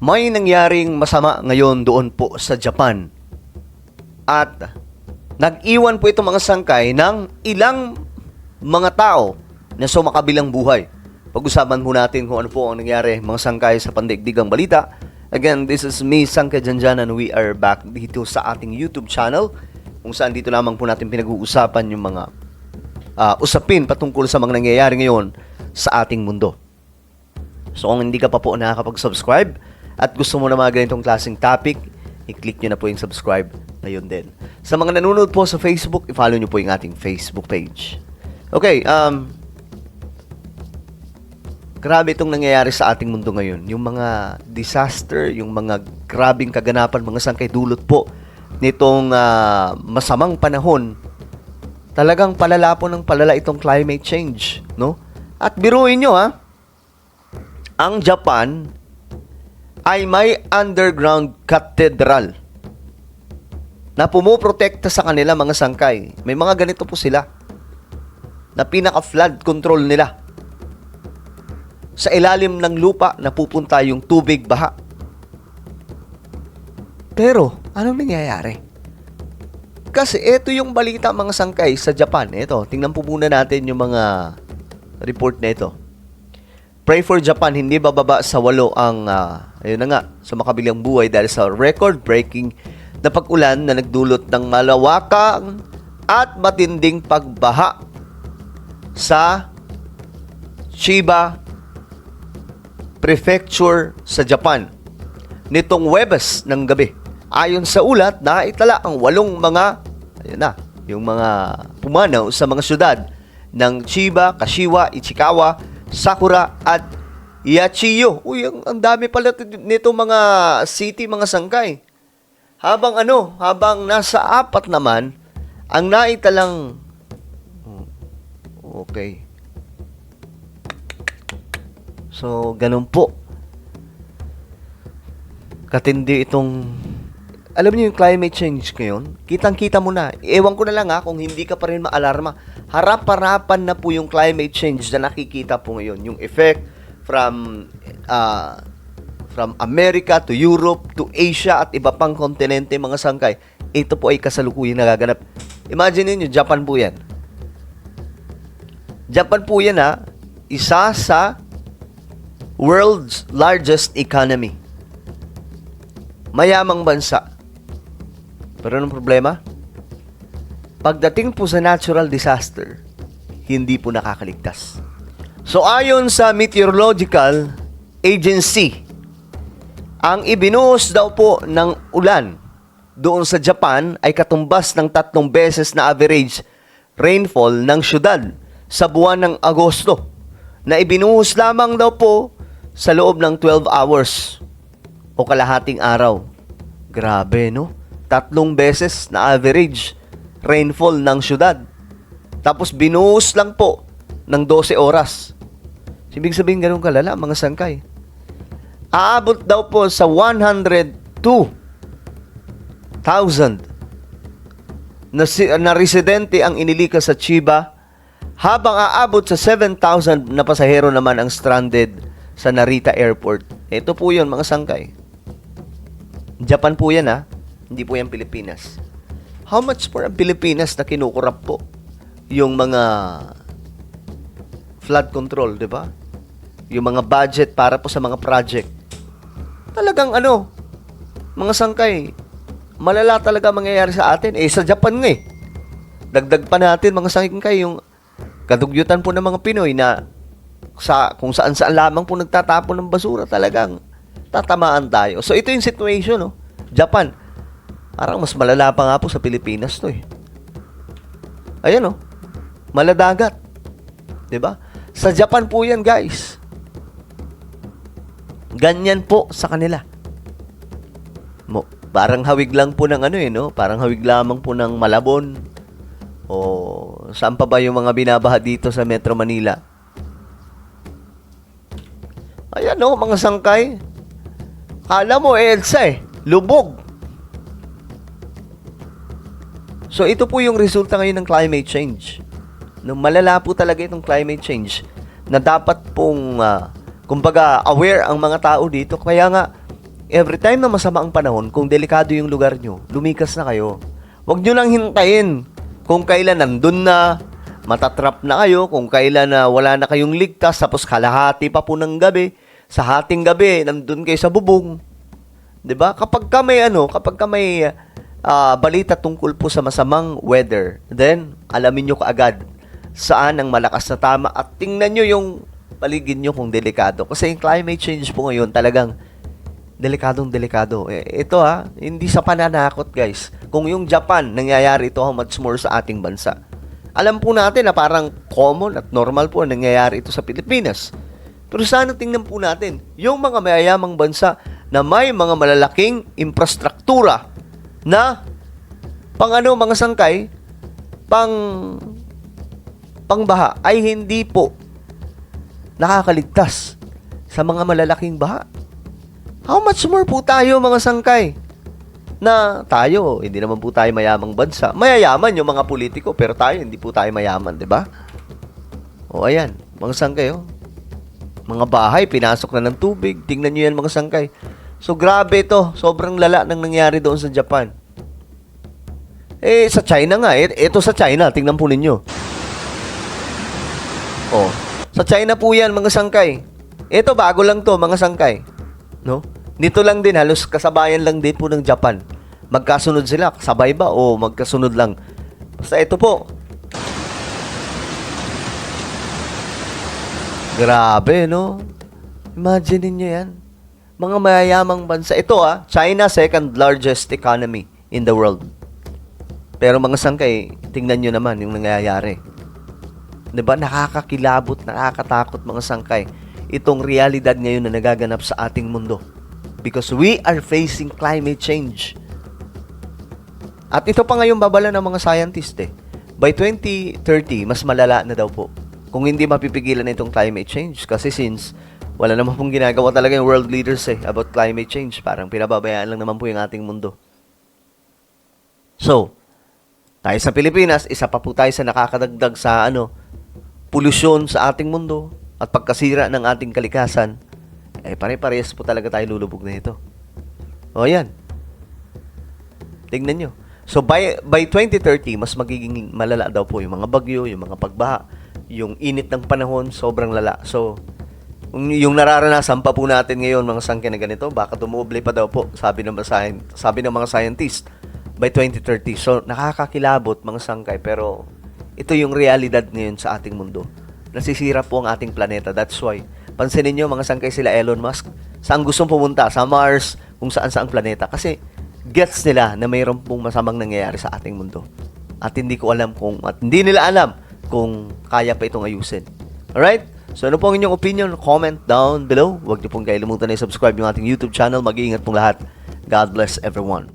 May nangyaring masama ngayon doon po sa Japan. At nag-iwan po itong mga sangkay ng ilang mga tao na sumakabilang buhay. Pag-usapan po natin kung ano po ang nangyari mga sangkay sa Pandaigdigang Balita. Again, this is me, Sangkay Janjan, and we are back dito sa ating YouTube channel kung saan dito lamang po natin pinag-uusapan yung mga usapin patungkol sa mga nangyayari ngayon sa ating mundo. So kung hindi ka pa po nakakapag-subscribe at gusto mo na mga ganitong klaseng topic, i-click nyo na po yung subscribe ngayon din. Sa mga nanonood po sa Facebook, i-follow nyo po yung ating Facebook page. Okay, grabe itong nangyayari sa ating mundo ngayon. Yung mga disaster, yung mga grabing kaganapan, mga sangkay dulot po nitong masamang panahon. Talagang palala po ng palala itong climate change, no? At biruin nyo, ang Japan ay may underground cathedral na pumuprotekta sa kanila mga sangkay. May mga ganito po sila na pinaka-flood control nila. Sa ilalim ng lupa napupunta yung tubig baha. Pero, anong nangyayari? Kasi ito yung balita mga sangkay sa Japan. Ito, tingnan po muna natin yung mga report na ito. Pray for Japan, hindi bababa sa 8 ang, ayun na nga, sa makabilang buhay dahil sa record-breaking na pag-ulan na nagdulot ng malawakang at matinding pagbaha sa Chiba Prefecture sa Japan nitong Huwebes ng gabi. Ayon sa ulat, naitala ang 8 mga, ayun na, yung mga pumanaw sa mga syudad ng Chiba, Kashiwa, Ichikawa, Sakura at Yachiyo. Uy, ang dami pala nito mga city, mga sangkay. Habang nasa 4 naman, ang naitalang, okay. So, ganun po. Katindi itong, alam niyo yung climate change ngayon, kitang-kita mo na. Ewan ko na lang kung hindi ka pa rin maalarma. Harap-harapan na po yung climate change na nakikita po ngayon. Yung effect from America to Europe to Asia at iba pang kontinente, mga sangkay. Ito po ay kasalukuyang nagaganap. Imagine niyo, Japan po yan. Japan po yan isa sa world's largest economy. Mayamang bansa. Pero anong problema? Pagdating po sa natural disaster, hindi po nakakaligtas. So ayon sa Meteorological Agency, ang ibinuhos daw po ng ulan doon sa Japan ay katumbas ng 3 beses na average rainfall ng syudad sa buwan ng Agosto, na ibinuhos lamang daw po sa loob ng 12 hours o kalahating araw. Grabe, no? 3 beses na average rainfall ng syudad. Tapos binuhos lang po ng 12 oras. Ibig sabihin ganun kalala, mga sangkay. Aabot daw po sa 102,000 na residente ang inilikas sa Chiba, habang aabot sa 7,000 na pasahero naman ang stranded sa Narita Airport. Ito po yun, mga sangkay. Japan po yan, hindi po yan Pilipinas. How much for ang Pilipinas na kinukurap po yung mga flood control, di ba? Yung mga budget para po sa mga project. Talagang mga sangkay, malala talaga mangyayari sa atin. Sa Japan nga Dagdag pa natin, mga sangkay, yung kadugyutan po ng mga Pinoy na kung saan-saan lamang po nagtatapon ng basura, talagang tatamaan tayo. So, ito yung situation, Japan. Parang mas malala pa nga po sa Pilipinas to Ayan, maladagat. 'Di ba? Sa Japan po yan, guys. Ganyan po sa kanila. Parang hawig lang po ng Parang hawig lamang po ng Malabon. O saan pa ba yung mga binabaha dito sa Metro Manila? Ayan, mga sangkay. Kala mo, Elsa lubog. So, ito po yung resulta ngayon ng climate change. Malala po talaga itong climate change na dapat pong, kumbaga, aware ang mga tao dito. Kaya nga, every time na masama ang panahon, kung delikado yung lugar nyo, lumikas na kayo. Huwag nyo lang hintayin kung kailan nandun na, matatrap na kayo, kung kailan na wala na kayong ligtas, tapos kalahati pa po ng gabi, sa hating gabi, nandun kayo sa bubong. 'Di ba? Kapag ka may balita tungkol po sa masamang weather, then alamin nyo kaagad saan ang malakas na tama at tingnan nyo yung paligid nyo kung delikado. Kasi yung climate change po ngayon talagang delikadong-delikado. Ito hindi sa pananakot guys. Kung yung Japan, nangyayari ito, how much more sa ating bansa. Alam po natin na parang common at normal po nangyayari ito sa Pilipinas. Pero sana tingnan po natin, yung mga mayayamang bansa na may mga malalaking infrastruktura na mga sangkay, pangbaha ay hindi po nakakaligtas sa mga malalaking baha. How much more po tayo mga sangkay na tayo, hindi naman po tayo mayamang bansa. Mayayaman yung mga politiko, pero tayo, hindi po tayo mayaman, di ba? O ayan, mga sangkay, mga bahay, pinasok na ng tubig. Tingnan nyo yan mga sangkay. So grabe ito, sobrang lala nang nangyari doon sa Japan. Sa China nga, ito sa China, tingnan po ninyo. Sa China po yan mga sangkay. Ito bago lang to mga sangkay. No? Nito lang din, halos kasabayan lang din po ng Japan. Magkasunod sila, sabay ba o magkasunod lang? Basta ito po. Grabe, no? Imagine niyo yan. Mga mayayamang bansa. Ito China, second largest economy in the world. Pero mga sangkay, tingnan nyo naman yung nangyayari. Diba? Nakakakilabot, nakakatakot mga sangkay. Itong realidad ngayon na nagaganap sa ating mundo. Because we are facing climate change. At ito pa ngayon babala ng mga scientist By 2030, mas malala na daw po. Kung hindi mapipigilan na itong climate change. Kasi since wala naman pong ginagawa talaga yung world leaders about climate change. Parang pinababayaan lang naman po yung ating mundo. So, tayo sa Pilipinas, isa pa po tayo sa nakakadagdag sa polusyon sa ating mundo at pagkasira ng ating kalikasan. Pare-parehas po talaga tayo lulubog na ito. O yan. Tingnan nyo. So by 2030, mas magiging malala daw po yung mga bagyo, yung mga pagbaha, yung init ng panahon, sobrang lala. So, yung nararanasan pa po natin ngayon, mga sangkay na ganito, baka tumuble pa daw po, sabi ng mga scientist, by 2030. So, nakakakilabot mga sangkay, pero ito yung realidad ngayon sa ating mundo. Nasisira po ang ating planeta. That's why, pansinin nyo mga sangkay sila Elon Musk, saan gustong pumunta? Sa Mars, kung saan-saang planeta. Kasi, gets nila na mayroon pong masamang nangyayari sa ating mundo. At hindi nila alam kung kaya pa itong ayusin. Alright? So ano po ang inyong opinion? Comment down below. Huwag niyo pong kalimutan na i-subscribe yung ating YouTube channel. Mag-iingat pong lahat. God bless everyone.